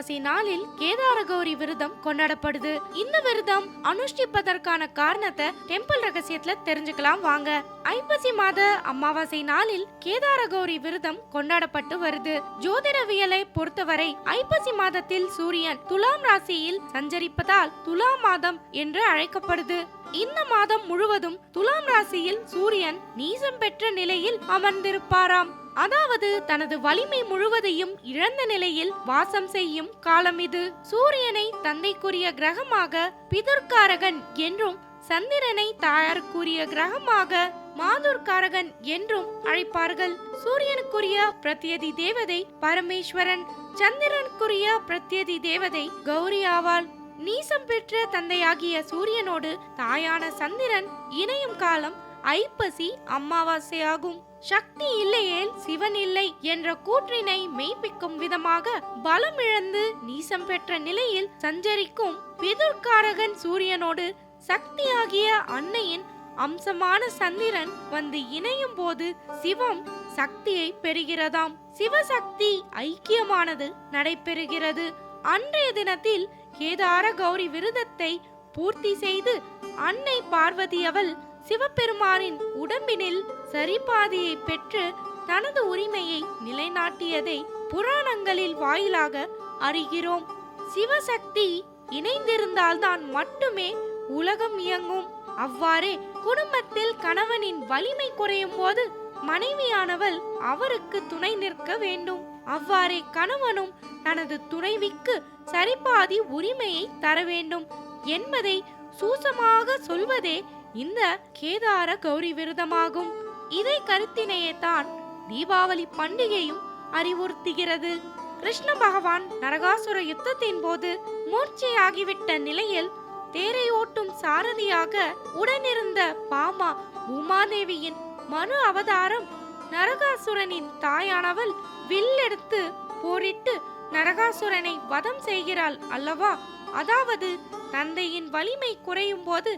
அமாவாசை நாளில் கேதார கௌரி விரதம் கொண்டாடப்படுது. இந்த விரதம் அனுஷ்டிப்பதற்கான காரணத்தை டெம்பிள் ரகசியத்துல தெரிஞ்சுக்கலாம் வாங்க. ஐப்பசி மாத அமாவாசை நாளில் கேதார கௌரி விரதம் கொண்டாடப்பட்டு வருது. ஜோதிடவியலை பொறுத்தவரை ஐப்பசி மாதத்தில் சூரியன் துலாம் ராசியில் சஞ்சரிப்பதால் துலாம் மாதம் என்று அழைக்கப்படுது. இந்த மாதம் முழுவதும் துலாம் ராசியில் சூரியன் நீசம் பெற்ற நிலையில் அமர்ந்திருப்பாராம். அதாவது தனது வலிமை முழுவதையும் இழந்த நிலையில் வாசம் செய்யும் காலம் இது. சூரியனை தந்தைக்குரிய கிரகமாக பிதுர்காரகன் என்றும் சந்திரனை தாயாருக்குரிய கிரகமாக மாதுர்காரகன் என்றும் அழைப்பார்கள். சூரியனுக்குரிய பிரத்யதி தேவதை பரமேஸ்வரன், சந்திரனுக்குரிய பிரத்யதி தேவதை கௌரி ஆவாள். நீசம் பெற்ற தந்தையாகிய சூரியனோடு தாயான சந்திரன் இணையும் காலம் ஐப்பசி அமாவாசையாகும். சக்தி இல்லையேல் சிவன் இல்லை என்ற கூற்றினை மெய்ப்பிக்கும் விதமாக பலம் இழந்து நீசம் பெற்ற நிலையில் சஞ்சரிக்கும் பிதுர்காரகன் சூரியனோடு சக்தியாகிய அன்னையின் அம்சமான சந்திரன் வந்து இணையும் போது சிவம் சக்தியை பெறுகிறதாம். சிவசக்தி ஐக்கியமானது நடைபெறுகிறது. அன்றைய தினத்தில் கேதார கௌரி விரதத்தை பூர்த்தி செய்து அன்னை பார்வதி அவள் சிவபெருமானின் உடம்பினில் சரிபாதியை பெற்று தனது உரிமையை நிலைநாட்டியதை புராணங்களில் வாயிலாக அறிகிறோம். சிவசக்தி இணைந்திருந்தால்தான் மட்டுமே உலகம் இயங்கும். அவ்வாறே குடும்பத்தில் கணவனின் வலிமை குறையும் போது மனைவியானவள் அவருக்கு துணை நிற்க வேண்டும். அவ்வாறே கணவனும் தனது துணைவிக்கு சரிபாதி உரிமையை தர வேண்டும் என்பதை சூசமாக சொல்வதே இந்த கேதார கௌரி விரதமாகும். இதை கருத்தினையே தான் தீபாவளி பண்டிகையும் அறிவுறுத்துகிறது. கிருஷ்ண பகவான் நரகாசுர யுத்தத்தின் போது மூர்ச்சையாகிவிட்ட நிலையில் தேரை ஓட்டும் சாரதியாக உடனிருந்த பாமா உமாதேவியின் மறு அவதாரம் நரகாசுரனின் தாயானவள் வில்லெடுத்து போரிட்டு நரகாசுரனை வதம் செய்கிறாள் அல்லவா? அதாவது தந்தையின் வலிமை குறையும் போது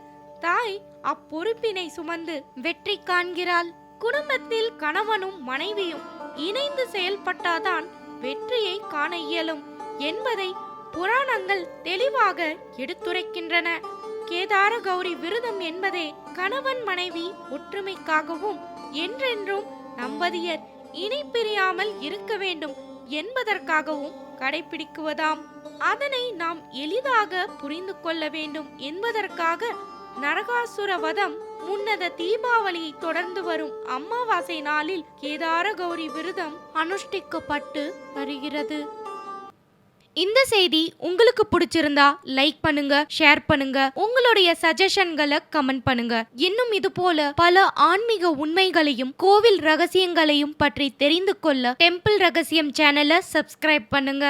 தாய் அப்பொறுப்பினை சுமந்து வெற்றி காண்கிறாள். குடும்பத்தில் கணவனும் மனைவியும் இணைந்து செயல்பட்டாதான் வெற்றியை காண இயலும் என்பதை புராணங்கள் தெளிவாக எடுத்துரைக்கின்றன. கேதார கௌரி விரதம் என்பதே கணவன் மனைவி ஒற்றுமைக்காகவும் என்றென்றும் தம்பதியர் இணை பிரியாமல் இருக்க வேண்டும் என்பதற்காகவும் கடைபிடிக்குவதாம். அதனை நாம் எளிதாக புரிந்து கொள்ள வேண்டும் என்பதற்காக நரகாசுர வதம் முன்னத தீபாவளியை தொடர்ந்து வரும் அமாவாசை நாளில் கேதார கௌரி விரதம் அனுஷ்டிக்கப்பட்டு வருகிறது. இந்த செய்தி உங்களுக்கு பிடிச்சிருந்தா லைக் பண்ணுங்க, ஷேர் பண்ணுங்க, உங்களுடைய சஜஷன்களை கமெண்ட் பண்ணுங்க. இன்னும் இது போல பல ஆன்மீக உண்மைகளையும் கோவில் ரகசியங்களையும் பற்றி தெரிந்து கொள்ள டெம்பிள் ரகசியம் சேனலை சப்ஸ்கிரைப் பண்ணுங்க.